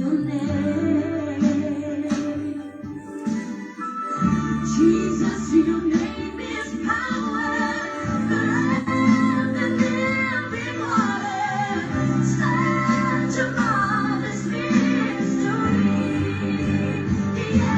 your name. Jesus, your name is power. Forever living water. Such a marvelous mystery. Yeah.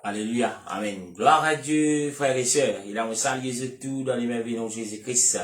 Alléluia, amen. Gloire à Dieu, frères et sœurs. Il a un salut tout dans les merveilles de Jésus-Christ.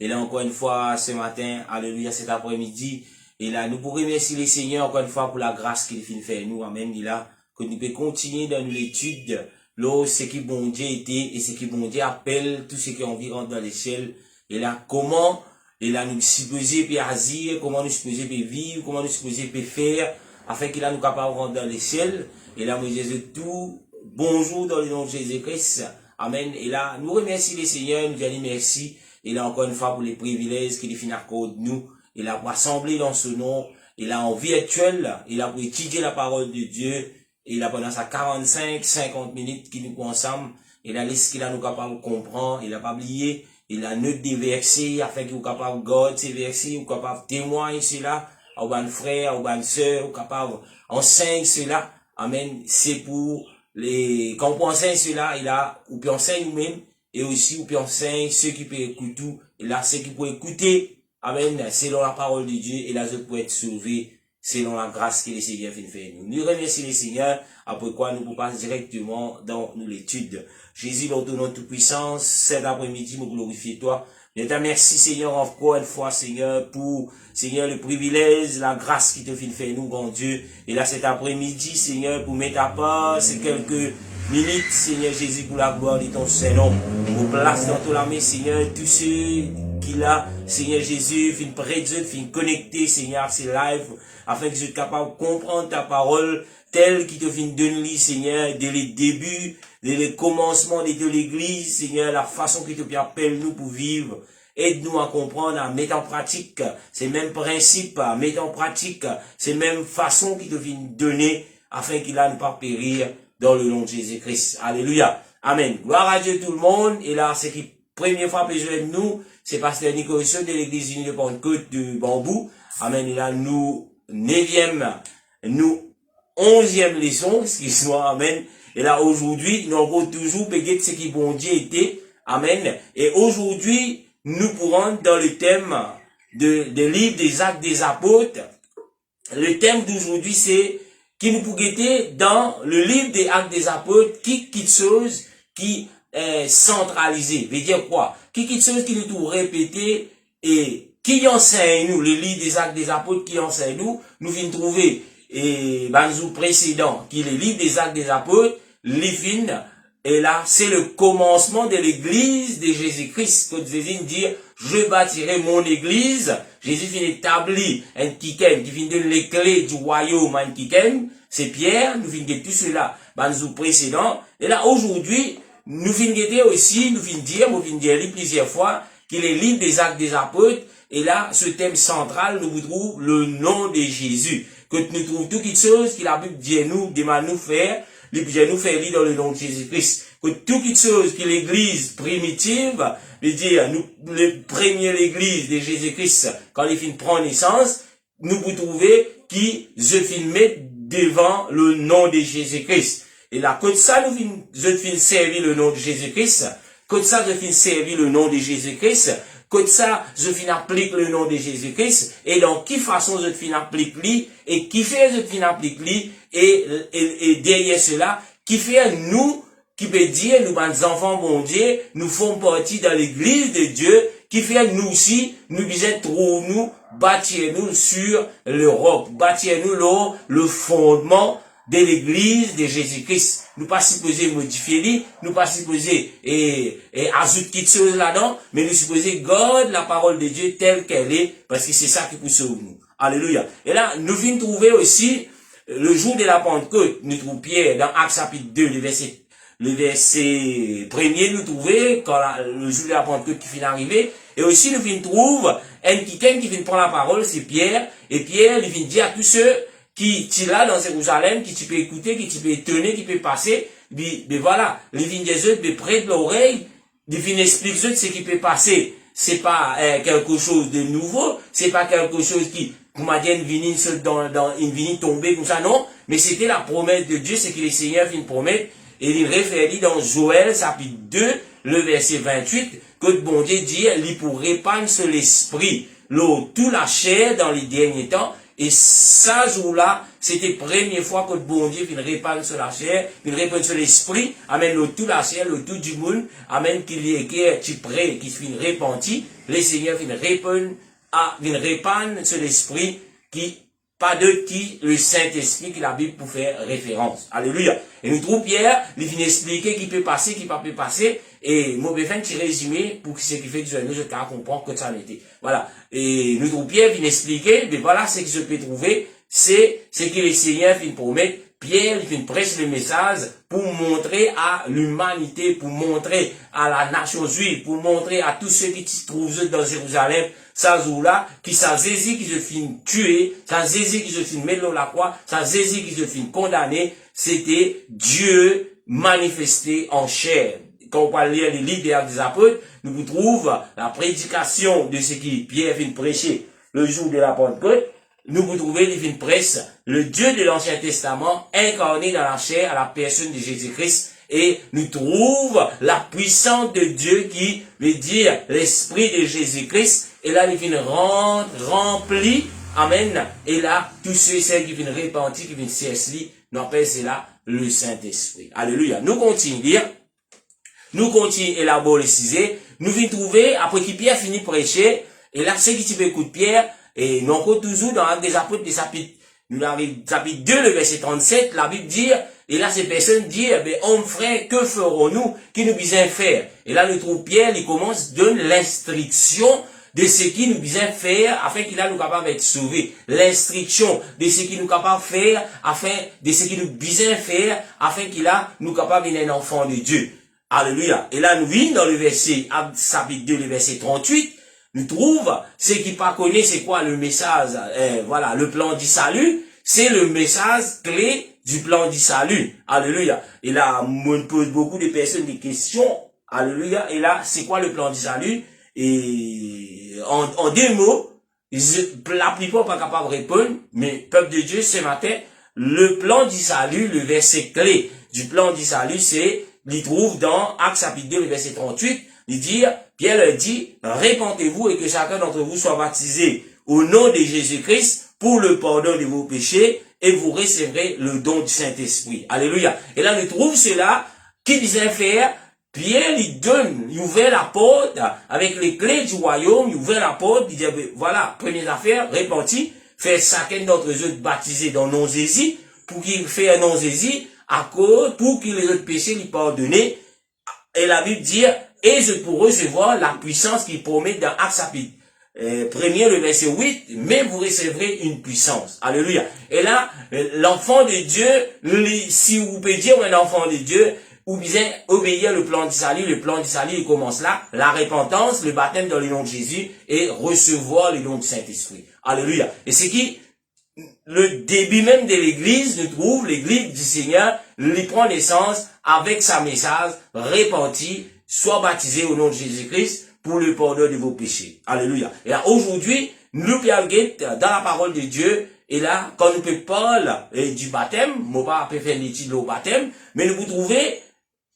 Et là, encore une fois, ce matin, alléluia, cet après-midi. Et là, nous pourrions remercier le Seigneur encore une fois pour la grâce qu'il fait faire nous. Amen. Il a, que nous pouvons continuer dans l'étude, là, ce qui bon Dieu était et ce qui bon Dieu appelle tout ce qui est environ dans l'échelle. Et là, comment, et là, nous supposons puis agir, comment nous supposons puis vivre, comment nous supposons puis faire, afin qu'il a nous capable de rendre dans l'échelle. Et là, nous disons tout, bonjour dans le nom de Jésus-Christ. Amen. Et là, nous remercions le Seigneur, nous disons merci. Et là, encore une fois, pour les privilèges qu'il finit à cause de nous. Et là, pour assembler dans ce nom. Et là, en virtuel. Et là, pour étudier la parole de Dieu. Et là, pendant sa 45-50 minutes qu'il nous ensemble. Et là, laisse qu'il a nous capable de comprendre. Il a pas oublié. Il a note des versets, afin qu'il soit capable de garder ces versets, ou capable de témoigner cela, aux bonnes frères, aux bonnes sœurs, ou capable d'enseigner cela. Amen. C'est pour les, quand on enseigne cela, il a, ou puis enseigne nous-mêmes, et aussi, ou puis enseigne ceux qui peuvent écouter, et là, ceux qui peuvent écouter, amen, selon la parole de Dieu, et là, je peux être sauvé, selon la grâce que le Seigneur fait faire nous. Nous remercions le Seigneur, après quoi, nous pouvons passer directement dans l'étude. Jésus, dans ton nom de toute puissance, cet après-midi, nous glorifions toi. Je te remercie, Seigneur, encore une fois, Seigneur, pour, Seigneur, le privilège, la grâce qui te fait faire nous, grand Dieu. Et là, cet après-midi, Seigneur, pour mettre à part ces quelques minutes, Seigneur Jésus, pour la gloire de ton Saint-Nom. Pour place dans ton armée, Seigneur, tous ceux qui là, Seigneur Jésus, fin près de Dieu, fin connecté, Seigneur, ces lives, afin que je sois capable de comprendre ta parole, telle qui te fin donner, Seigneur, dès les débuts, dès le commencement de l'église, Seigneur, la façon que tu appelles nous pour vivre. Aide-nous à comprendre, à mettre en pratique ces mêmes principes, à mettre en pratique ces mêmes façons qui te viennent donner, afin qu'il a ne pas périr dans le nom de Jésus-Christ. Alléluia. Amen. Gloire à Dieu tout le monde. Et là, c'est qui, première fois que je vais nous, c'est Pasteur Nicolas de l'église unie de Pentecôte de Bambou. Amen. Et là, nous, 11e leçon, excuse-moi, amen. Et là, aujourd'hui, nous avons toujours payé ce qui bon Dieu était. Amen. Et aujourd'hui, nous pourrons dans le thème de livre des Actes des Apôtres. Le thème d'aujourd'hui, c'est qui nous peut guetter dans le livre des Actes des Apôtres, qui chose qui est centralisé. Veut dire quoi? Qui chose qui nous tout répéter et qui enseigne nous, le livre des Actes des Apôtres, qui enseigne nous venons trouver et banzou précédent, qui est le livre des Actes des Apôtres, l'ifine, et là, c'est le commencement de l'église de Jésus-Christ, que Jésus dit, je bâtirai mon église. Jésus vient établir un tiken, qui vient donner les clés du royaume, un tiken, c'est Pierre, nous venons de tout cela, banzou précédent, et là, aujourd'hui, nous venons de aussi, nous venons de dire plusieurs fois, qu'il est le livre des Actes des Apôtres, et là, ce thème central, nous vous trouve le nom de Jésus. Que nous trouvons toutes choses que la Bible dit nous, demande nous faire, nous faire lire dans le nom de Jésus-Christ. Que toutes choses que l'église primitive, veut dire, nous, le premier l'église de Jésus-Christ, quand il finit prendre naissance, nous vous trouvez qui se filment devant le nom de Jésus-Christ. Et là, quand ça nous fin servir le nom de Jésus-Christ, quand ça nous fin servir le nom de Jésus-Christ, Comme ça, je fin applique le nom de Jésus-Christ, et dans qui façon je fin applique lui, et qui fait je fin applique lui, et derrière cela, qui fait nous, qui peut dire, nous, les enfants bon Dieu, nous faisons partie dans l'église de Dieu, qui fait nous aussi, nous disons trop nous, bâtir nous sur le roc, bâtir nous le fondement de l'église de Jésus-Christ. Nous pas supposés modifier lui, nous pas supposés ajouter quelque chose là-dedans, mais nous supposés garder la parole de Dieu telle qu'elle est, parce que c'est ça qui peut sauver nous. Alléluia. Et là, nous venons trouver aussi, le jour de la Pentecôte, nous trouvons Pierre dans Actes chapitre 2, le verset premier, nous trouvons, quand le jour de la Pentecôte qui vient d'arriver, et aussi nous venons trouver quelqu'un qui vient prendre la parole, c'est Pierre, et Pierre, il vient dire à tous ceux qui là dans Jérusalem, qui tu peux écouter, qui tu peux étonner, qui peut passer, mais voilà, il vient des autres, mais près de l'oreille, il vient expliquer ce qui peut passer. C'est pas quelque chose de nouveau, c'est pas quelque chose qui, comme m'a dit, une vini tomber comme ça, non, mais c'était la promesse de Dieu, c'est que le Seigneur vient promettre, et il réfère dans Joël, chapitre 2, le verset 28, que le bon Dieu dit, il pour répandre sur l'esprit, toute la chair dans les derniers temps, et ça jour-là, c'était la première fois que le bon Dieu vient répandre sur la chair, vient répandre sur l'esprit, amène toute la chair, tout du monde, amène qu'il y ait qui prêt, qui vient répandre, le Seigneur vient répandre sur l'esprit, qui, pas de qui, le Saint-Esprit, qui la Bible pour faire référence. Alléluia. Et nous trouvons Pierre, il vient expliquer qui peut passer, qui ne peut pas passer, et moi, je vais faire un petit résumé pour ce qui fait que je comprends que ça en était. Voilà. Et nous trouvons Pierre vient expliquer, mais voilà ce que je peux trouver, c'est que le Seigneur vient promettre. Pierre vient prêcher le message pour montrer à l'humanité, pour montrer à la nation juive, pour montrer à tous ceux qui se trouvent dans Jérusalem, ça jour-là, qui ça Jésus qui se finit tuer, ça Jésus qui se finit mettre dans la croix, ça Jésus qui se finit condamné, c'était Dieu manifesté en chair. Quand on parle lire les livres des Actes des Apôtres, nous vous trouvons la prédication de ce qui Pierre vient prêcher le jour de la Pentecôte. Nous vous trouvez les vins presse, le Dieu de l'Ancien Testament incarné dans la chair à la personne de Jésus-Christ, et nous trouvons la puissance de Dieu qui veut dire l'esprit de Jésus-Christ, et là il vient rempli, amen, et là tous ceux et celles qui viennent repentir, qui viennent s'essuyer, nous appelons cela le Saint-Esprit. Alléluia. Nous continuons lire. Nous continuons à élaborer les sujets. Nous venons trouver, après que Pierre finit de prêcher, et là, ceux qui écoutent Pierre, et nous encore toujours dans Actes des Apôtres, nous arrivons, chapitre 2, le verset 37, la Bible dit, et là, ces personnes disent, hommes frères, que ferons-nous, qui nous besoin faire? Et là, nous trouvons Pierre, il commence, donne l'instruction de ce qui nous besoin faire, afin qu'il a nous capable d'être sauvés. L'instruction de ce qui nous capable faire, de ce qui nous besoin faire, afin qu'il a nous capable d'être un enfant de Dieu. Alléluia. Et là, nous venons dans le verset, chapitre 2, le verset 38, nous trouvons, ceux qui pas connaissent c'est quoi le message, voilà, le plan du salut, c'est le message clé du plan du salut. Alléluia. Et là, on pose beaucoup de personnes des questions. Alléluia. Et là, c'est quoi le plan du salut? Et en deux mots, la plupart pas capable de répondre, mais peuple de Dieu, ce matin, le plan du salut, le verset clé du plan du salut, c'est, il trouve dans Actes chapitre 2, le verset 38, il dit, Pierre leur dit, répentez-vous et que chacun d'entre vous soit baptisé au nom de Jésus-Christ pour le pardon de vos péchés et vous recevrez le don du Saint-Esprit. Alléluia. Et là, nous trouvons cela, qui disait faire, Pierre, il ouvrait la porte avec les clés du royaume, il ouvrait la porte, il disait, voilà, première affaire, repentis, faire chacun d'entre eux baptisé dans le nom de Jésus, pour qu'il fasse un nom de Jésus, à cause, pour que les autres péchés lui pardonnent. Et la Bible dit, et je pour recevoir la puissance qu'il promet dans Actes chapitre 1er, le verset 8, mais vous recevrez une puissance. Alléluia. Et là, l'enfant de Dieu, si vous pouvez dire un enfant de Dieu, ou bien obéir le plan du salut il commence là, la repentance, le baptême dans le nom de Jésus, et recevoir le nom du Saint-Esprit. Alléluia. Et c'est qui, le début même de l'église, nous trouve l'église du Seigneur, il prend naissance avec sa message, repenti, soit baptisé au nom de Jésus-Christ pour le pardon de vos péchés. Alléluia. Et là, aujourd'hui, nous parlons dans la parole de Dieu, et là, quand nous parlons du baptême, moi pas faire l'étude au baptême, mais nous vous trouvez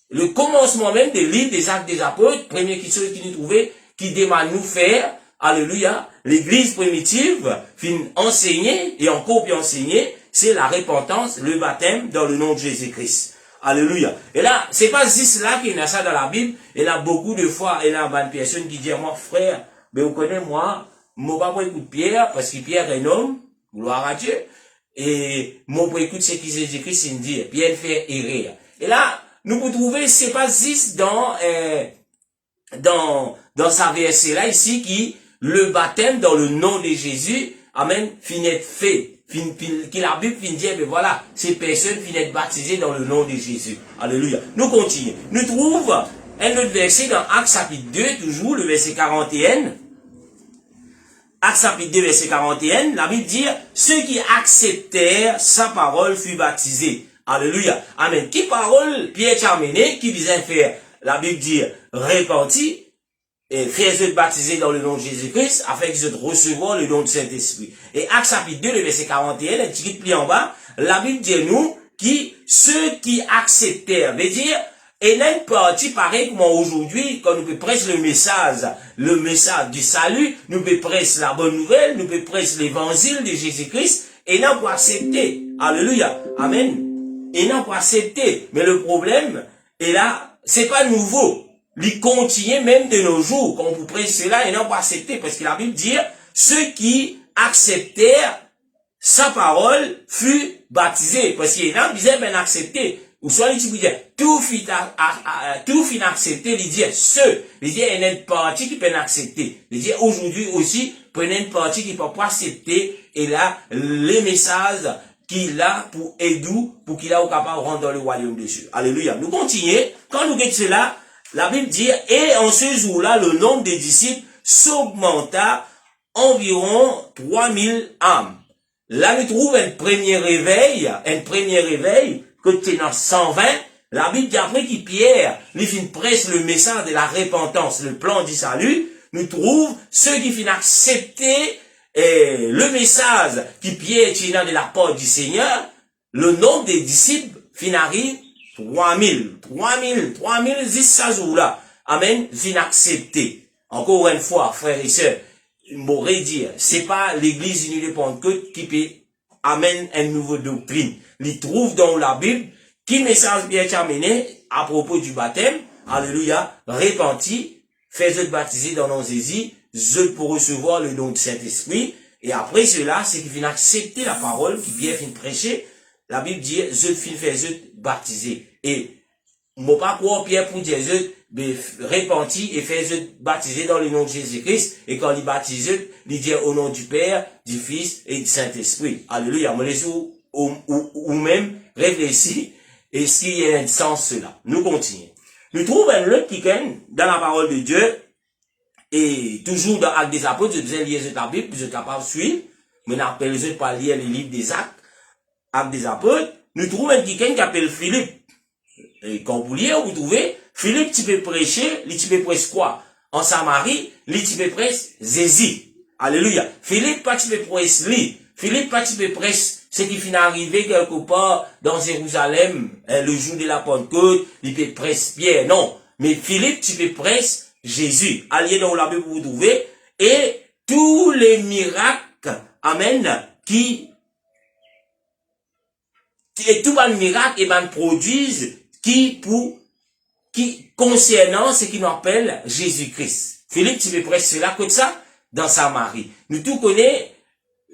le commencement même des livres des Actes des Apôtres, première chose qui nous trouvait, qui demande nous faire, alléluia, l'église primitive, fin enseigner, et encore puis enseigner, c'est la repentance, le baptême dans le nom de Jésus-Christ. Alléluia. Et là, c'est pas juste là qu'il y a ça dans la Bible. Il y a beaucoup de fois, il y a une personne qui dit, moi, frère, mais vous connaissez, moi pas pour écouter Pierre, parce que Pierre est un homme, gloire à Dieu. Et moi, pour écouter ce que Jésus-Christ dit, Pierre fait errer. Et là, nous pouvons trouver, c'est pas juste dans sa verset là, ici, qui, le baptême dans le nom de Jésus, amen, finit être fait. Qui la Bible finit dire, ben voilà, ces personnes finissent être baptisées dans le nom de Jésus. Alléluia. Nous continuons. Nous trouvons un autre verset dans Actes chapitre 2, toujours, le verset 41. Actes chapitre 2, verset 41, la Bible dit, ceux qui acceptèrent sa parole furent baptisés. Alléluia. Amen. Qui parole Pierre Charmené, qui visait faire, la Bible dit, repentis, et faire baptiser dans le nom de Jésus-Christ, afin qu'ils recevoir le nom du Saint-Esprit. Et Actes chapitre 2, le verset 41, un petit pli en bas, la Bible dit nous, ceux qui acceptèrent, veut dire, et là, une partie pareil comme aujourd'hui, quand nous peut prêcher le message du salut, nous peut prêcher la bonne nouvelle, nous peut prêcher l'évangile de Jésus-Christ, et non pour accepter. Alléluia. Amen. Et non pour accepter. Mais le problème, et là, c'est pas nouveau. Il continue même de nos jours, quand vous prêchez cela, et non pas accepter, parce que la Bible dit, ceux qui acceptèrent sa parole furent baptisés, parce qu'il y en a qui disaient, ben, accepter, ou soit il dit, tout fin accepter, il dit, il dit, il y a une partie qui peut accepter, il dit, aujourd'hui aussi, prenez une partie qui peut pas accepter, et là, les messages qu'il a pour aider, pour qu'il a au capable de rentrer dans le royaume de Dieu. Alléluia. Nous continuons, quand nous guettons cela, la Bible dit, et en ce jour-là, le nombre des disciples s'augmenta environ 3000 âmes. Là, nous trouvons un premier réveil, que tu es dans 120. La Bible dit après que Pierre, il fin presse le message de la repentance, le plan du salut, nous trouvons ceux qui fin accepter le message qui Pierre tient de la part du Seigneur, le nombre des disciples fin arrive 3000, jusqu'à ce jour-là. Amen, fin accepté. Encore une fois, frères et sœurs, m'aurait dit, c'est pas l'église unie de Pentecôte qui peut amener une nouvelle doctrine. Il trouve dans la Bible, qui message bien terminé à propos du baptême, alléluia, repenti, faites baptiser dans nos Jésus, pour recevoir le don du Saint-Esprit, et après cela, c'est qu'il vient accepter la parole qui Pierre vient prêcher. La Bible dit, je fin fais baptiser. Et, moi pas croire Pierre pour dire, repenti et fait baptiser dans le nom de Jésus-Christ. Et quand il baptise, il dit au nom du Père, du Fils et du Saint-Esprit. Alléluia. Moi, les ou même réfléchir. Et s'il y a un sens cela. Nous continuons. Nous trouvons un autre qui dans la parole de Dieu. Et toujours dans Actes des Apôtres, je disais lier la Bible, vous êtes capable de suivre. Mais n'appelle les autres pas lire les livres des Actes. Actes des Apôtres. Nous trouvons un qui appelle Philippe. Et quand vous lisez, vous trouvez, Philippe, tu peux prêcher, tu peux prêcher quoi? En Samarie, tu peux prêcher Jésus. Alléluia. Philippe, pas tu peux prêcher lui. Philippe, pas tu peux prêcher ce qui finit arrivé quelque part dans Jérusalem, le jour de la Pentecôte, il peut prêcher Pierre. Non. Mais Philippe, tu peux prêcher Jésus. Allié dans la Bible, vous trouvez, et tous les miracles, amen, et tout les miracles, et ben, produisent, qui concernant ce qu'il appelle Jésus-Christ. Philippe, tu peux prêcher cela comme ça, dans Samarie. Nous tout connaissons,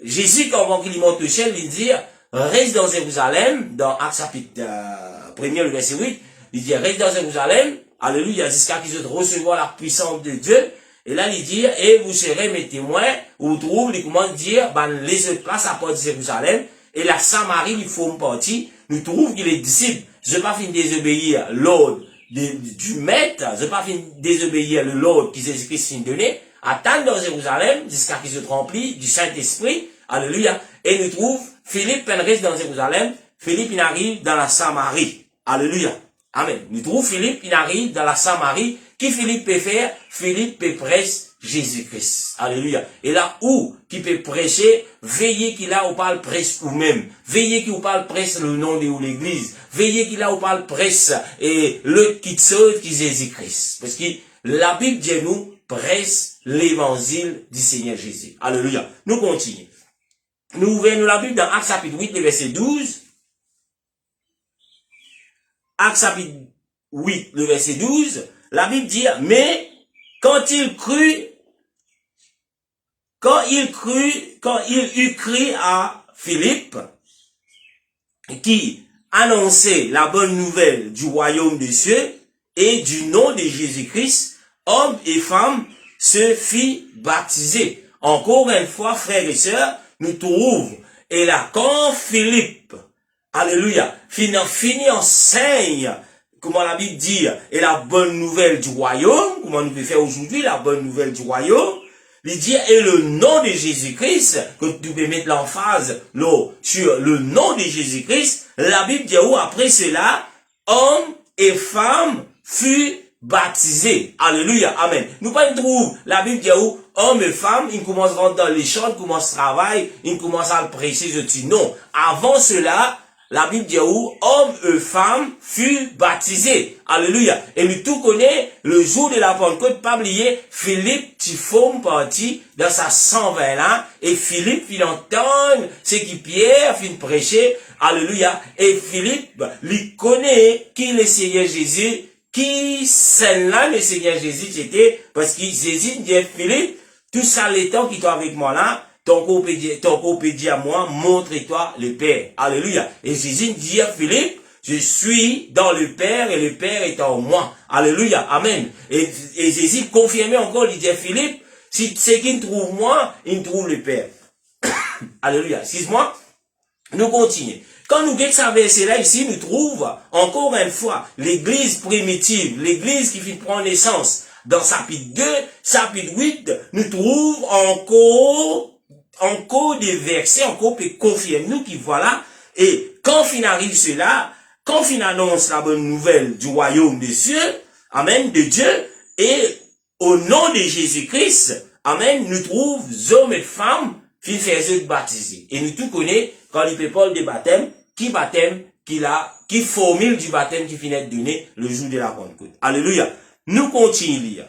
Jésus, quand il monte au ciel, il dit, reste dans Jérusalem, dans Actes chapitre 1er, le verset 8, il dit, reste dans Jérusalem, alléluia, jusqu'à qu'ils aient recevoir la puissance de Dieu. Et là, il dit, et vous serez mes témoins, où vous trouvez, il commence à dire, les autres places à porte de Jérusalem, et la Samarie, ils font partie, nous trouvons que les disciples, je pas fin désobéir l'ordre du maître, je pas fin désobéir l'ordre que Jésus-Christ fin donné, attendre dans Jérusalem, jusqu'à qu'ils soient remplis du Saint-Esprit, alléluia, et nous trouvons, Philippe reste dans Jérusalem, Philippe, il arrive dans la Samarie, alléluia, amen. Nous trouvons Philippe, il arrive dans la Samarie, qui Philippe peut faire? Philippe peut prêcher Jésus-Christ. Alléluia. Et là où qui peut prêcher, veillez qu'il a ou parle presse ou même. Veillez qu'il ou parle presse le nom de l'église. Veillez qu'il a ou parle presse et le qui saute qui Jésus-Christ. Parce que la Bible dit nous, presse l'évangile du Seigneur Jésus. Alléluia. Nous continuons. Nous ouvrons la Bible dans Actes chapitre 8, le verset 12. Actes chapitre 8, le verset 12. La Bible dit, mais quand il eut cru à Philippe, qui annonçait la bonne nouvelle du royaume des cieux et du nom de Jésus-Christ, hommes et femmes se fit baptiser. Encore une fois, frères et sœurs, nous trouvons, et là, quand Philippe, alléluia, fini enseigne, comment la Bible dit, et la bonne nouvelle du royaume, comment nous pouvons faire aujourd'hui la bonne nouvelle du royaume, il dit, et le nom de Jésus-Christ, que tu peux mettre l'emphase sur le nom de Jésus-Christ, la Bible dit, où après cela, hommes et femmes furent baptisés. Alléluia, amen. Nous pas trouver la Bible dit, où hommes et femmes, ils commencent à rentrer dans les champs, ils commencent à travailler, ils commencent à le prêcher, je dis non. Avant cela, la Bible dit où hommes et femmes furent baptisés. Alléluia. Et nous tout connaît le jour de la Pentecôte, pas oublier, Philippe, Tifome parti dans sa 120 là, et Philippe, il entend ce qui Pierre fin prêcher. Alléluia. Et Philippe, lui connaît qui est le Seigneur Jésus, qui celle-là, le Seigneur Jésus, c'était, parce que Jésus dit, Philippe, tout ça les temps qui sont avec moi là, ton corps peut dire à moi, montre-toi le Père. Alléluia. Et Jésus dit à Philippe, je suis dans le Père et le Père est en moi. Alléluia. Amen. Et Jésus confirmait encore, il dit à Philippe, si c'est qui me trouve moi, il me trouve le Père. Alléluia. Excuse-moi. Nous continuons. Quand nous regardons ce verset-là ici, nous trouvons encore une fois l'église primitive, l'église qui fit prendre naissance. Dans chapitre 2, chapitre 8, nous trouvons encore des versets, encore qui confirment nous qui voilà. Et quand fin arrive cela, quand fin annonce la bonne nouvelle du royaume des cieux, amen, de Dieu, et au nom de Jésus-Christ, amen, nous trouvons hommes et femmes qui faisaient baptiser. Et nous tout connaissons, quand il parle de baptême, qui formule du baptême qui finit de donner le jour de la Pentecôte. Alléluia. Nous continuons.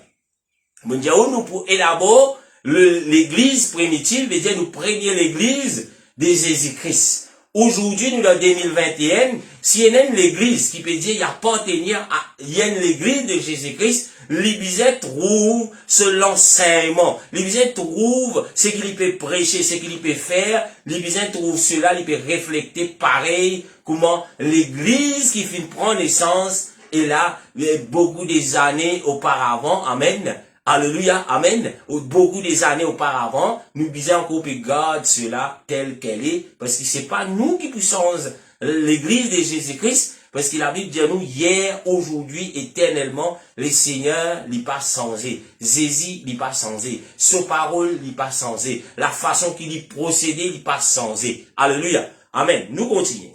Nous pour élaborer l'église primitive, veut dire nous prenions l'église de Jésus-Christ. Aujourd'hui, nous, en 2021, si il y a l'église qui peut dire, il y a appartenir à, il y a l'église de Jésus-Christ, l'Église trouve ce l'enseignement. L'Église trouve ce qu'il peut prêcher, ce qu'il peut faire. L'Église trouve cela, il peut refléter pareil, comment l'église qui finit prendre naissance, et là, beaucoup des années auparavant, amen. Alléluia, amen. Beaucoup des années auparavant, nous disons encore que garde cela tel qu'elle est, parce que c'est pas nous qui puissons l'église de Jésus-Christ, parce que la Bible dit à nous, hier, aujourd'hui, éternellement, le Seigneur n'est pas changé. Jésus n'est pas changé. Sa parole n'est pas changée. La façon qu'il y procédait n'est pas changée. Alléluia, amen. Nous continuons.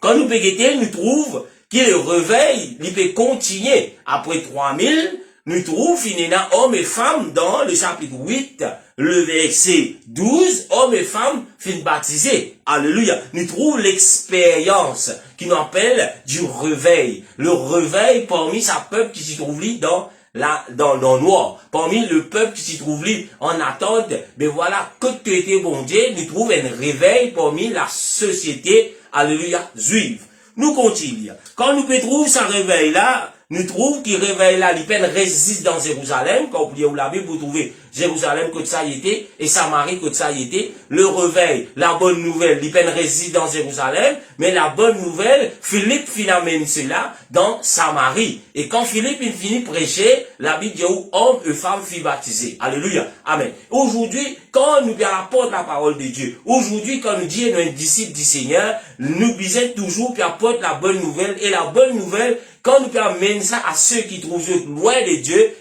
Quand nous péguetons, nous trouvons que le réveil, il peut continuer après 3000, nous trouvons finalement hommes et femmes dans le chapitre 8, le verset 12, hommes et femmes finissent baptisés. Alléluia. Nous trouvons l'expérience qui nous appelle du réveil. Le réveil parmi sa peuple qui s'y trouve dans le noir. Parmi le peuple qui s'y trouve en attente, mais voilà, que tu étais bon Dieu, nous trouvons un réveil parmi la société, alléluia, juive. Nous continuons. Quand nous peut trouver ce réveil-là, nous trouvons qu'il réveille là, l'Ipen résiste dans Jérusalem, quand vous lisez la Bible, vous trouvez Jérusalem, que ça y était, et Samarie, que ça y était, le réveil, la bonne nouvelle, l'Ipen résiste dans Jérusalem, mais la bonne nouvelle, Philippe finit cela dans Samarie. Et quand Philippe finit prêcher, la Bible dit où hommes et femmes furent baptisés. Alléluia. Amen. Aujourd'hui, quand nous apportons la parole de Dieu, aujourd'hui, quand nous disons un disciple du Seigneur, nous disons toujours puis apporte la bonne nouvelle, et la bonne nouvelle, quand nous amener ça à ceux qui trouvent loin de Dieu,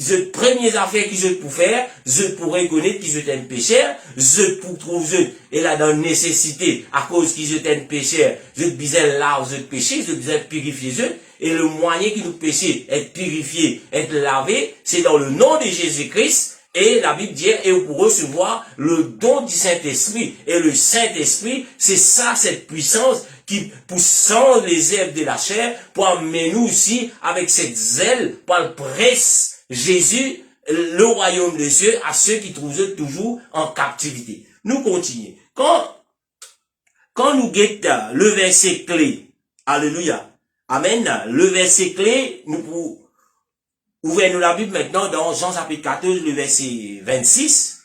les premières affaires qu'ils ont pour faire, je pourrais connaître qu'ils ont un pécheur, je pour trouver et là dans nécessité, à cause qu'ils ont un pécheur, je besoin là, je péché, je besoin purifier eux, et le moyen qui nous pécher, être purifié, être lavé, c'est dans le nom de Jésus-Christ. Et la Bible dit, et pour recevoir le don du Saint-Esprit. Et le Saint-Esprit, c'est ça, cette puissance qui poussant les herbes de la chair pour amener nous aussi avec cette zèle, pour le presse Jésus, le royaume de Dieu, à ceux qui trouvent toujours en captivité. Nous continuons. Quand nous guettons le verset clé, alléluia, amen, le verset clé, nous pouvons ouvrir la Bible maintenant dans Jean chapitre 14, le verset 26.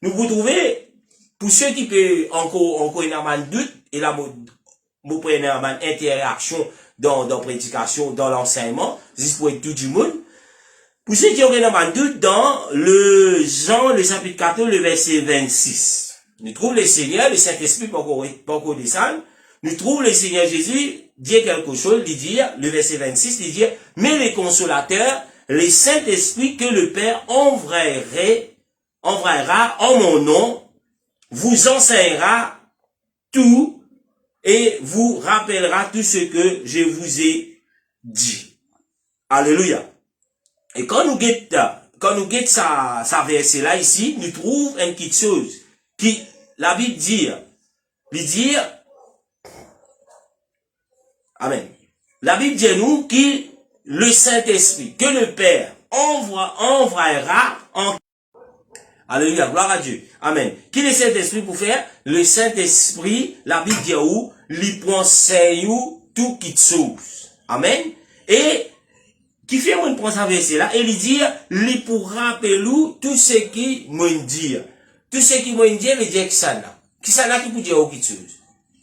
Nous pouvons trouver, pour ceux qui peuvent encore une doute, et là, vous prenez une interaction dans la prédication, dans l'enseignement, juste pour tout le monde. Pour ceux qui ont un doute, dans le Jean, le chapitre 14, le verset 26. Nous trouvons le Seigneur, le Saint-Esprit, pas encore descendre. Nous trouvons le Seigneur Jésus dire quelque chose, il dit, le verset 26, il dit, mais les consolateurs, les Saint-Esprit que le Père enverra en mon nom, vous enseignera tout et vous rappellera tout ce que je vous ai dit. Alléluia. Et quand nous guettons ça verset là ici, nous trouvons une petite chose qui, la Bible dit, amen. La Bible dit nous que le Saint-Esprit, que le Père enverra en, alléluia, gloire à Dieu, amen. Qui est le Saint-Esprit pour faire? Le Saint-Esprit, la Bible dit où, lui conseille tout qui chose. Amen. Et, qui fait mon prend ça verset là, et lui dit, lui pour rappeler tout ce qui m'a dit. Tout ce qui m'a dit, il dit que ça là. Qui ça là qui peut dire quelque chose.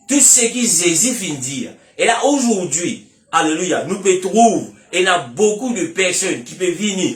Tout ce qui Jésus fin dire. Et là, aujourd'hui, alléluia, nous peut trouver, et il y a beaucoup de personnes qui peuvent venir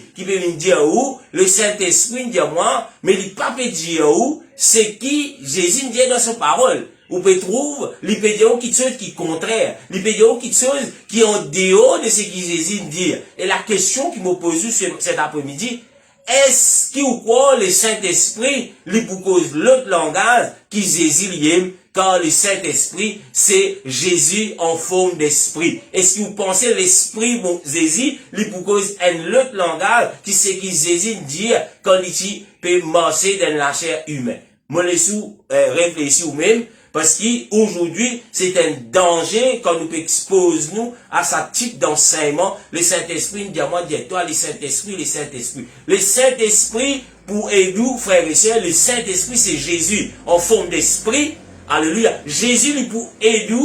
dire où, le Saint-Esprit dit moi, mais il pas peut dire où, c'est qui Jésus dit dans sa parole. Ou peut trouver, il peut dire quelque chose qui est contraire. Il peut dire quelque chose qui est en dehors de ce que Jésus dit. Et la question qui m'a posée cet après-midi, est-ce qu'il ou quoi le Saint-Esprit lui propose l'autre langage qui Jésus lui aime, car le Saint-Esprit, c'est Jésus en forme d'esprit. Est-ce que vous pensez l'esprit, bon, Jésus, lui propose un autre langage qui c'est qui Jésus dit quand il peut marcher dans la chair humaine? Moi, laissez-vous réfléchir ou même, parce qu'aujourd'hui, c'est un danger quand nous exposons nous à ce type d'enseignement. Le Saint-Esprit nous dit à moi, dis-toi, le Saint-Esprit, le Saint-Esprit. Le Saint-Esprit, pour aider, frères et sœurs, le Saint-Esprit, c'est Jésus en forme d'esprit. Alléluia. Jésus, lui, pour aider,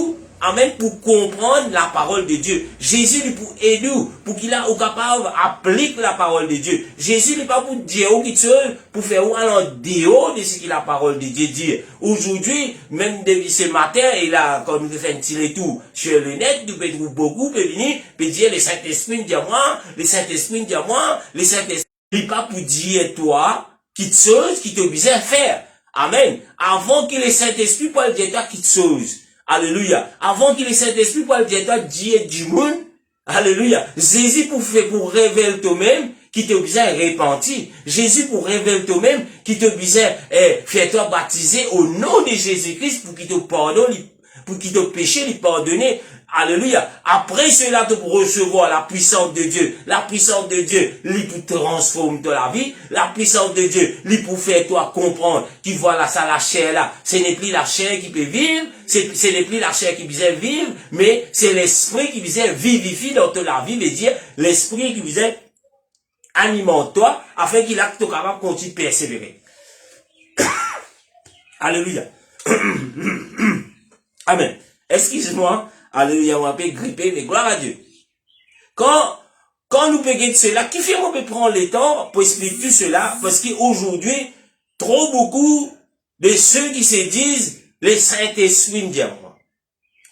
amen, pour comprendre la parole de Dieu. Jésus, lui, pour aider, pour qu'il a au capable applique la parole de Dieu. Jésus, lui, pas pour dire quelque chose, pour faire ou en dehors de ce que la parole de Dieu dit. Aujourd'hui, même depuis ce matin, et là, quand nous faisons un petit tour sur le net, nous pouvons beaucoup, peut venir, peut dire, le Saint-Esprit dit à moi, le Saint-Esprit dit à moi, le Saint-Esprit, il pas pour dire toi, quelque chose qui t'oblige à faire. Amen. Avant que le Saint-Esprit puisse dire toi quelque chose. Alléluia. Avant que le Saint-Esprit puisse dire toi dire du monde. Alléluia. Jésus pour révéler toi-même, qui t'oblige à repentir. Jésus pour révéler toi-même, qui t'oblige à faire toi baptiser au nom de Jésus-Christ pour qu'il te pardonne, pour qu'il te péché, lui pardonner. Alléluia. Après cela, tu peux recevoir la puissance de Dieu. La puissance de Dieu, lui pour transformer ta vie. La puissance de Dieu, lui pour faire toi comprendre qu'il voit là, ça, la chair là. Ce n'est plus la chair qui peut vivre. Ce n'est plus la chair qui peut vivre. Mais c'est l'esprit qui peut vivifier dans ta vie. Veut dire, l'esprit qui peut alimente toi afin qu'il a tout capable de continuer de persévérer. Alléluia. Amen. Excuse-moi. Alléluia, on peut gripper, mais gloire à Dieu. Quand nous payons cela, qui fait qu'on peut prendre le temps pour expliquer tout cela, parce qu'aujourd'hui, trop beaucoup de ceux qui se disent, les Saint-Esprit me disent moi.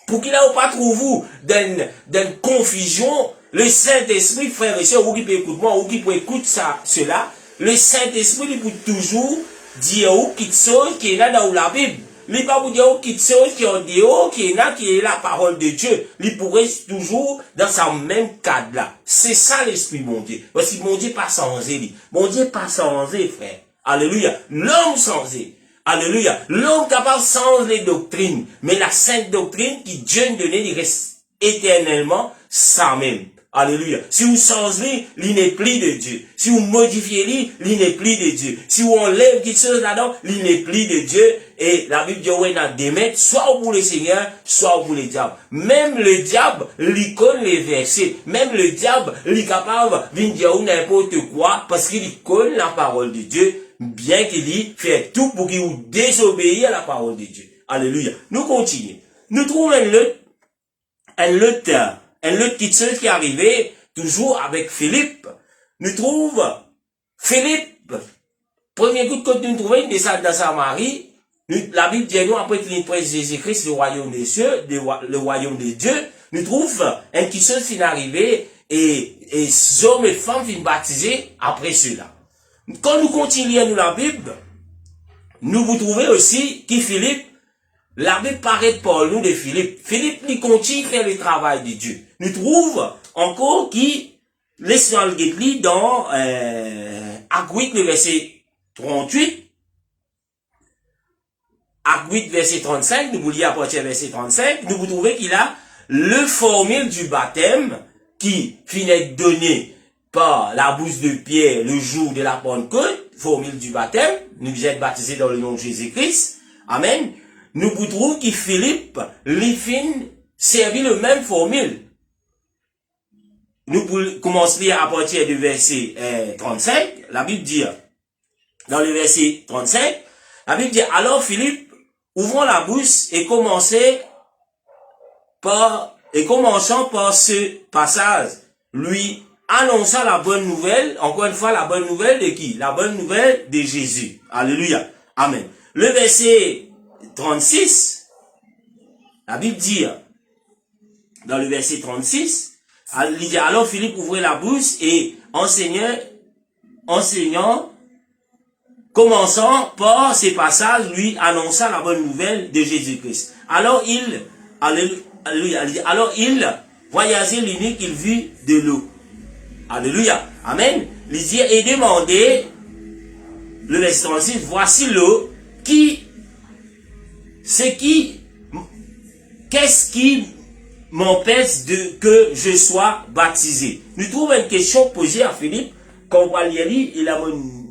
Pour qu'il n'a pas trouvé d'une confusion, le Saint-Esprit, frère et sœur, ou qui peut écouter moi, ou qui peut écouter cela, le Saint-Esprit, il peut toujours dire quelque chose qui est là dans la Bible. Il pas vous dire quelque chose qui est en dehors, qui est là, qui est la parole de Dieu. Il pourrait toujours dans ce même cadre là. C'est ça l'esprit mon Dieu. Parce que mon Dieu pas changé. Mon Dieu pas changé, frère. Alléluia. L'homme changé. Alléluia. L'homme capable de changer les doctrines. Mais la sainte doctrine qui Dieu nous donne, il reste éternellement ça même. Alléluia. Si vous changez, il n'est plus de Dieu. Si vous modifiez, il n'est plus de Dieu. Si vous enlèvez quelque chose là-dedans, il n'est plus de Dieu. Et la Bible dit, ouais, dans des maîtres, soit pour le Seigneur, soit pour le diable. Même le diable, il connaît les versets. Même le diable, il est capable de dire n'importe quoi, parce qu'il connaît la parole de Dieu, bien qu'il y fait tout pour qu'il vous désobéisse à la parole de Dieu. Alléluia. Nous continuons. Nous trouvons un autre qui est arrivé, toujours avec Philippe. Nous trouvons Philippe, premier coup de côte nous trouvons, il descend dans Samarie. La Bible dit nous, après qu'il prêche Jésus-Christ, le royaume des cieux, le royaume de Dieu, nous trouvons un qui est arrivé, et hommes et femmes viennent baptiser après cela. Quand nous continuons nous la Bible, nous vous trouvez aussi qui Philippe, la Bible paraît pour nous de Philippe. Philippe, il continue à faire le travail de Dieu. Nous trouvons encore qui, laissons le guet dans, Acte 8, le verset 38, Acte 8, verset 35, nous vous lisons à partir du verset 35, nous vous trouvez qu'il a le formule du baptême qui finit donné par la bouche de Pierre le jour de la Pentecôte, formule du baptême, nous êtes baptisés dans le nom de Jésus-Christ. Amen. Nous vous trouvons que Philippe, lui fin, servit le même formule. Nous commençons à partir du verset 35, la Bible dit, dans le verset 35, la Bible dit, alors Philippe, ouvrant la bouche et commençant par ce passage, lui annonça la bonne nouvelle, encore une fois, la bonne nouvelle de qui? La bonne nouvelle de Jésus. Alléluia. Amen. Le verset 36, la Bible dit, dans le verset 36, il dit, alors Philippe ouvrait la bouche et enseignant, commençant par ces passages, lui annonça la bonne nouvelle de Jésus-Christ. Alors il voyageait l'unique, il vit de l'eau. Alléluia. Amen. Il dit, et demandait, le verset 36, voici l'eau qu'est-ce qui m'empêche que je sois baptisé? Nous trouvons une question posée à Philippe, quand on va lire, il a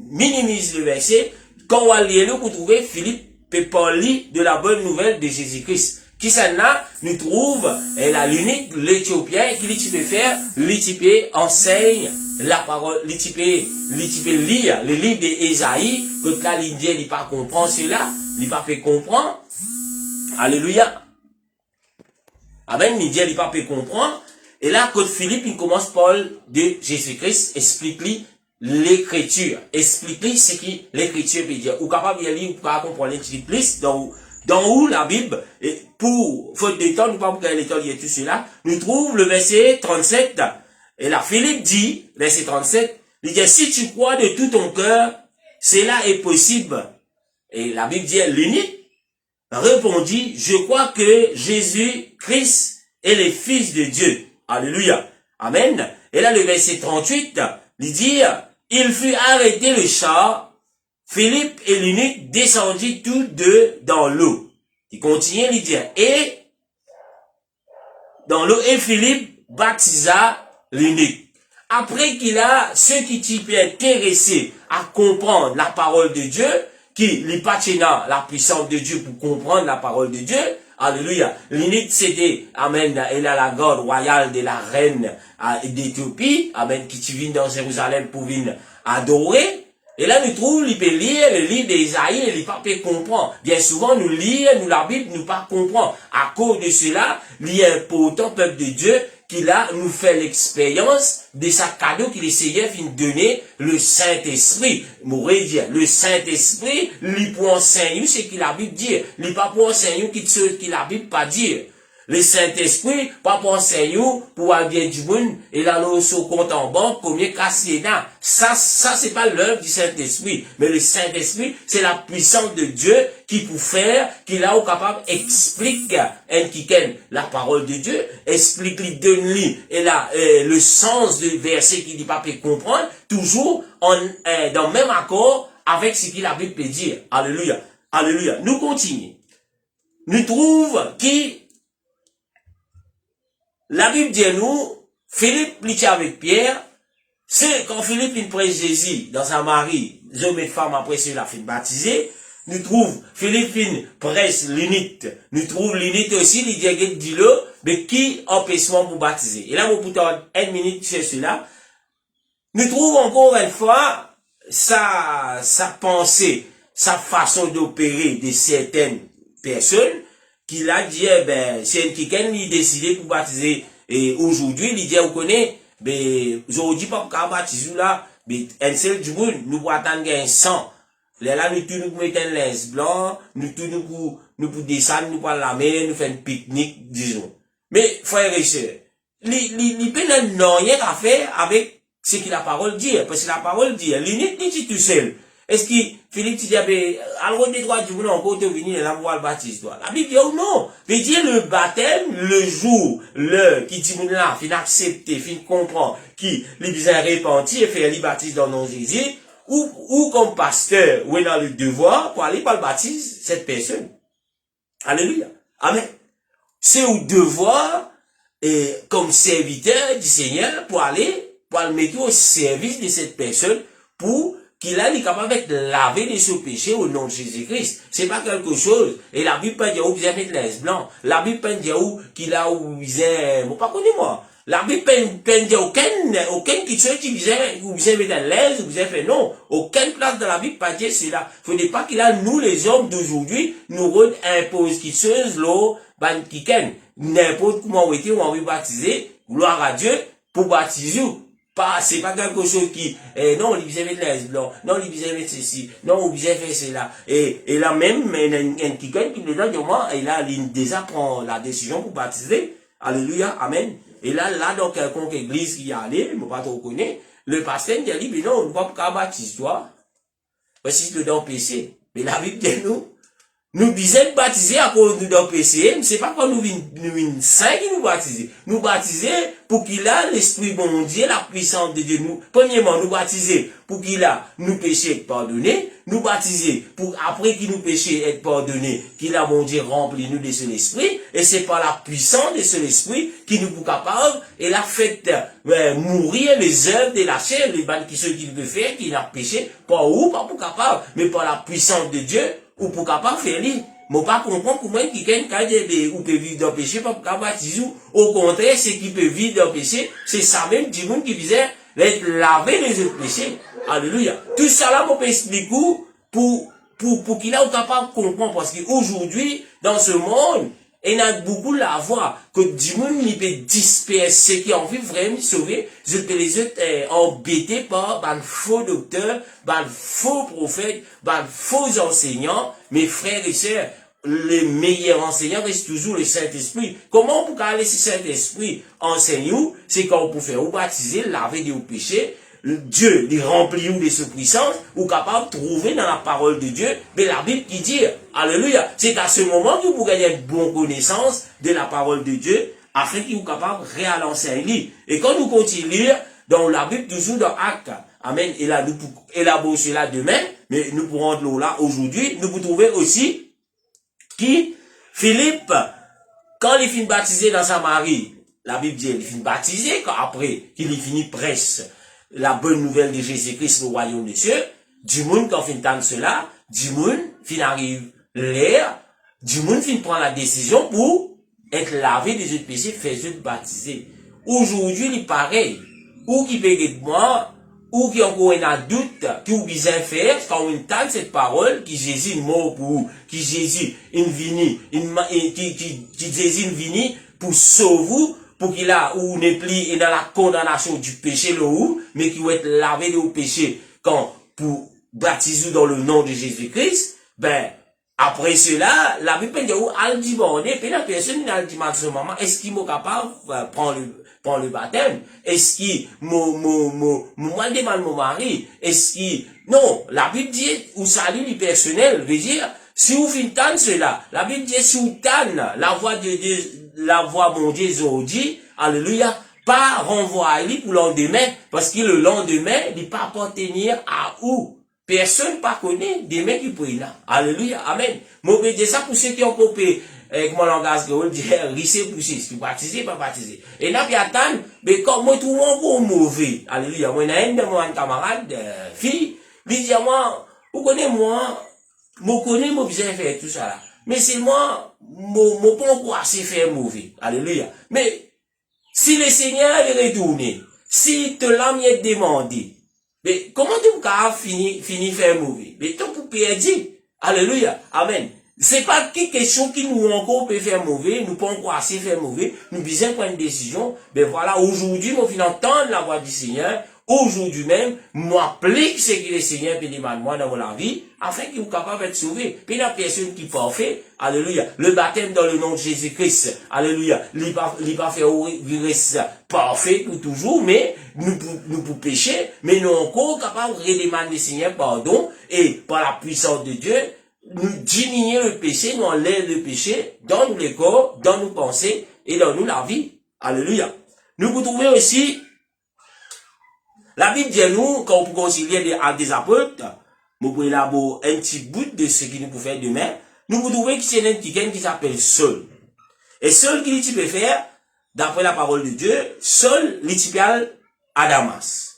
minimisé le verset, quand on va lire, vous trouvez Philippe peut parler de la bonne nouvelle de Jésus-Christ. Qui ça là, nous trouve l'unique, l'Éthiopien, qui peut faire, l'Éthiopien enseigne la parole, l'Éthiopien lire le livre d'Ésaïe, que là, l'Indien, il pas comprend cela, il pas fait comprendre. Alléluia. Amen, l'Indien, il pas fait comprendre. Et là, quand Philippe, il commence par de Jésus-Christ, explique-lui l'écriture. Explique-lui ce que l'écriture veut dire. Ou capable de lire, ou capable de comprendre l'écriture plus, dans où la Bible, et pour faute de temps, nous ne pouvons pas le temps de tout cela, nous trouvons le verset 37, et là, Philippe dit, verset 37, il dit, si tu crois de tout ton cœur, cela est possible. Et la Bible dit, l'unique répondit, je crois que Jésus-Christ est le Fils de Dieu. Alléluia. Amen. Et là, le verset 38, il dit, il fut arrêté le char, Philippe et l'unique descendit tous deux dans l'eau. Il continue à lui dire, et dans l'eau, et Philippe baptisa l'unique. Après qu'il a ceux qui t'y intéressés à comprendre la parole de Dieu, qui lui patina la puissance de Dieu pour comprendre la parole de Dieu, alléluia. L'unique c'était, amen, elle a la garde royale de la reine d'Éthiopie, amen, qui vient dans Jérusalem pour venir adorer. Et là, nous trouvons, il peut lire le livre d'Ésaïe et il pas peut comprendre. Bien souvent, nous lisons, la Bible, nous pas comprendre. À cause de cela, il est important, peuple de Dieu, qu'il a nous fait l'expérience de sa cadeau qu'il essayait de donner le Saint-Esprit. M'aurait dit, le Saint-Esprit, il pour enseigner ce que la Bible dit. Il pas pour enseigner ce que la Bible pas dire. Le Saint-Esprit, pas pour enseigner, pour avoir du monde, et là, nous, sur compte en banque, combien casse les dents. Ça, c'est pas l'œuvre du Saint-Esprit. Mais le Saint-Esprit, c'est la puissance de Dieu qui peut faire, qui là, au capable, explique, la parole de Dieu, explique-lui, donne-lui, et là, le sens du verset qui dit pas peut comprendre, toujours, dans le même accord, avec ce que la Bible peut dire. Alléluia. Alléluia. Nous continuons. Nous trouvons qui, la Bible dit nous, Philippe, il était avec Pierre. C'est quand Philippe, il prend Jésus dans sa Marie, hommes et femmes après cela, fin baptisé. Nous trouve Philippe, il presse l'unité. Nous trouve l'unité aussi, il dit là, mais qui empêchement pour baptiser. Et là, mon pourtant, une minute sur cela. Nous trouvons encore une fois sa pensée, sa façon d'opérer de certaines personnes qui l'a dit, c'est quelqu'un qui a décidé pour baptiser. Et aujourd'hui, il dit, vous connaissez, aujourd'hui, pas pour baptiser là, un seul du monde, nous pour attendre un sang. Là, nous tous nous mettons un linge blanc, nous tous nous pour descendre, nous pour la mer, nous faire un pique-nique, disons. Mais, frères et sœurs, il peut n'a rien à faire avec ce que la parole dit, parce que la parole dit, l'unique dit tout seul. Est-ce que Philippe dit, alors des droits du monde encore te venir et là voir le baptême, toi. La Bible dit, oh non. Il dit, le baptême, le jour, l'heure, qui dit, là, fin accepter, fin comprendre, qui, les besoins repentis et faire les baptêmes dans le nom de Jésus, ou comme pasteur, ou est dans le devoir, pour aller par le baptême, cette personne. Alléluia. Amen. C'est au devoir, et comme serviteur du Seigneur, pour le mettre au service de cette personne, pour qu'il est capable de laver de ce péché au nom de Jésus-Christ. C'est pas quelque chose. Et la Bible peut dire où vous avez mettre l'aise blanc. La Bible peut dire où qu'il a où vous avez, moi pas connu moi. La Bible peut dire aucun qui soit qui vous avez mettre l'aise, vous avez fait non. Aucune place dans la Bible pas dire cela. Faudrait pas qu'il a nous les hommes d'aujourd'hui nous impose qui chose l'eau, qui ken. N'importe comment on était, on veut baptiser, gloire à Dieu, pour baptiser. C'est pas quelque chose qui, non, il vient mettre l'aise blanc, non, il vient mettre ceci, non, il vient faire cela. Et là même, quelqu'un qui est dedans, moi, et là, il déjà prend la décision pour baptiser. Alléluia, amen. Et là, dans quelconque église qui y a allé, je ne pas trop connaître, le pasteur dit, mais non, on ne va pas baptiser, toi. Parce que c'est dans le péché. Mais la Bible dit, nous disons baptiser à cause de nos péchés, mais c'est pas quand nous venons saints qui nous baptiser. Nous baptiser pour qu'il a l'esprit bon Dieu, la puissance de Dieu. Nous, premièrement, nous baptiser pour qu'il a nous péchés être pardonnés. Nous baptiser pour après qu'il nous péchés être pardonnés, qu'il a bon Dieu rempli nous de son esprit. Et c'est par la puissance de son esprit qui nous est capable et l'a fait mourir les œuvres de la chair, les bandes qui ceux qui veut faire, qui n'a péché, pas où, pas pour capable, mais par la puissance de Dieu. Ou pour capable faire lui. Moi pas comprendre pour moi qui ou peut vivre dans le péché, pas pour capable baptiser. Au contraire, ce qui peut vivre dans le péché, c'est ça même du monde qui visait d'être lavé les autres péchés. Alléluia. Tout ça là, moi peut expliquer pour qu'il a capable de comprendre, parce qu'aujourd'hui, dans ce monde, il y a beaucoup la voix que du monde il peut disperser ceux qui ont envie vraiment sauver, je peux les autres embêter par un faux docteur, un faux prophète, un faux enseignant. Mes frères et sœurs, les meilleurs enseignants restent toujours le Saint-Esprit. Comment on peut aller ce Saint-Esprit enseigne nous? C'est quand on peut faire ou baptiser, laver des péchés. Dieu les remplit de sa puissance, ou capable de trouver dans la parole de Dieu, mais la Bible qui dit, alléluia, c'est à ce moment que vous gagnez une bonne connaissance de la parole de Dieu, afin qu'il vous capable de réalancer un lit. Et quand nous continuons à lire dans la Bible, toujours dans Actes, amen, et là, nous pouvons élaborer cela demain, mais nous pourrons de l'eau là aujourd'hui, nous pouvons trouver aussi qui, Philippe, quand il finit baptisé dans sa Marie, la Bible dit, il finit baptisé, quand après, qu'il finit presse, la bonne nouvelle de Jésus-Christ, le royaume des cieux, du monde quand fin entendre cela, du monde fin arrive l'air, du monde fin prend la décision pour être lavé des autres péchés, faire eux baptiser. Aujourd'hui, il est pareil. Ou qui peut être moi, ou qui encore un doute, qui ou besoin faire, quand on entend cette parole, qui Jésus est mort pour, qui Jésus est venu, qui Jésus est venu pour sauver, pour qu'il a, ou n'est plus dans la condamnation du péché, le ou, mais qui va être lavé de péché, quand, pour baptiser dans le nom de Jésus-Christ, après cela, la Bible dit, al dit, bon, et puis la personne, elle dit, à ce moment, est-ce qu'il est capable, prendre le baptême? Est-ce qu'il, moi, demande mon mari? Est-ce qu'il, non, la Bible dit, ou salut du personnel, veut dire, si vous finissez cela, la Bible dit, si vous tenez la voix de Dieu, la voix mon Dieu aujourd'hui, alléluia, pas renvoyer pour le lendemain, parce que le lendemain, il ne peut pas appartenir à où? Personne ne connaît des mecs qui prient là. Alléluia, amen. Moi, je dis ça pour ceux qui ont coupé, avec mon langage que on dit, risser pousser, si baptisé, pas baptisé. Et là, puis attendre, mais comme moi, tout le monde est mauvais. Alléluia. Moi, il y a un de mon camarade, fille, lui dit à moi, vous connaissez moi, moi connais, moi, bien faire tout ça là. Mais c'est moi, mon pas encore assez faire mauvais. Alléluia. Mais, si le Seigneur est retourné, si te l'âme est demandé, mais comment tu peux finir faire mauvais? Mais toi, pour perdre. Alléluia. Amen. C'est pas quelque chose qui nous encore peut faire mauvais, nous pas encore assez faire mauvais, nous besoin prendre une décision. Ben voilà, aujourd'hui, moi, fin entendre la voix du Seigneur, aujourd'hui même, moi, applique ce que le Seigneur peut demander moi dans la vie, afin qu'il soit capable d'être sauvé. Puis la personne qui parfait, alléluia, le baptême dans le nom de Jésus-Christ, alléluia, il va faire rester parfait pour toujours, mais nous pour pécher, mais nous encore capables de demander le Seigneur pardon, et par la puissance de Dieu, nous diminuer le péché, nous enlève le péché dans nous les corps, dans nos pensées et dans nous la vie. Alléluia. Nous pouvons trouver aussi, la Bible dit à nous, quand on peut concilier les actes des apôtres, nous pouvons élaborer un petit bout de ce qui nous peut faire demain, nous pouvons trouver qu'il y a un petit qui s'appelle Saul. Et Saul, qui peut faire, d'après la parole de Dieu, Saul, l'itipial à Damas.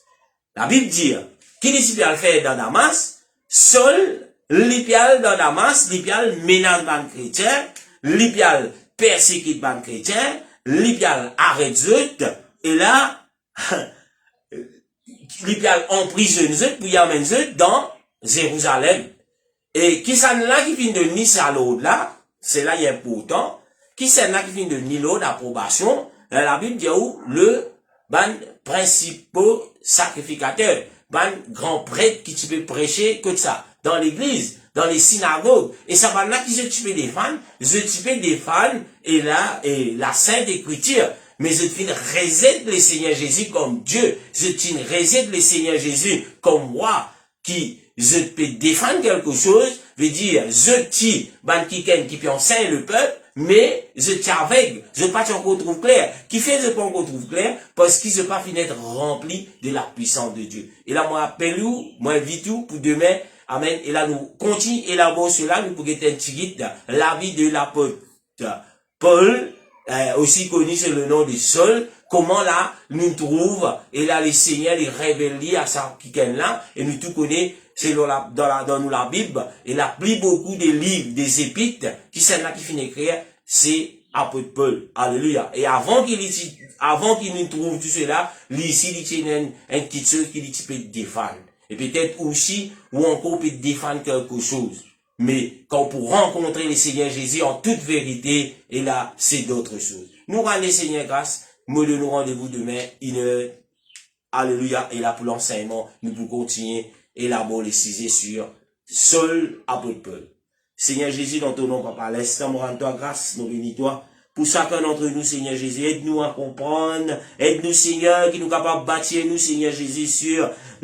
La Bible dit, qui l'itipial fait dans Damas, Saul, l'itipial dans Damas, l'itipial ménage ban chrétien, l'itipial persécute ban chrétien, l'itipial arrête zut, et là, l'itipial emprisonne zut, pour y amener zut dans Jérusalem. Et qui s'en là qui finit de Nice à l'autre là, c'est là il est important, qui s'en là qui finit de ni l'autre d'approbation, la Bible dit où le ban principaux sacrificateurs, ban grand prêtre qui tu peux prêcher que ça, dans l'église, dans les synagogues, et ça va là qui se des fans, et là, et la Sainte Écriture, mais je te réside le Seigneur Jésus comme Dieu, je te réside le Seigneur Jésus comme moi, qui je peux défendre quelque chose, veut dire, je tue, ban qui peut enseigner le peuple, mais je tiens avec, je pas encore trouve clair. Qui fait je pas encore trouve clair, parce qu'il ne pas finir être rempli de la puissance de Dieu. Et là, moi, appelle vous, moi, invite vous pour demain, amen. Et là, nous continuons élaborer cela, nous pour être un petit guide, la vie de l'apôtre Paul, aussi connu sous le nom de Saul, comment là, nous trouve, et là, le Seigneur les révèle à ça qui est là, et nous tout connaissons, c'est dans nous la Bible, il a pris beaucoup de livres, des épîtres, qui sont là qui finissent écrire, c'est apôtre Paul. Alléluia. Et avant qu'il nous trouve tout cela, ici, il tient un petit chose qui peut défendre. Et peut-être aussi, ou encore peut défendre quelque chose. Mais quand pour rencontrer le Seigneur Jésus en toute vérité, et là, c'est d'autres choses. Nous rendons le Seigneur grâce. Nous nous rendez-vous demain, 1h. Alléluia. Et là, pour l'enseignement, nous pouvons continuer élaborer les sujets sur Saul, apôtre Paul. Seigneur Jésus, dans ton nom, Papa, l'instant, nous rendons toi grâce, nous bénis toi. Pour chacun d'entre nous, Seigneur Jésus, aide-nous à comprendre, aide-nous, Seigneur, qui nous capable de bâtir nous, Seigneur Jésus,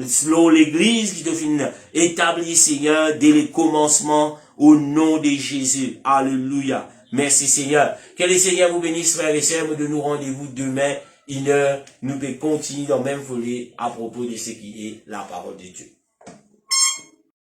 sur l'église qui te finit établie, Seigneur, dès le commencement, au nom de Jésus. Alléluia. Merci, Seigneur. Que le Seigneur vous bénisse, frères et sœurs, de nous rendez-vous demain, 1h, nous pouvons continuer dans le même volet à propos de ce qui est la parole de Dieu.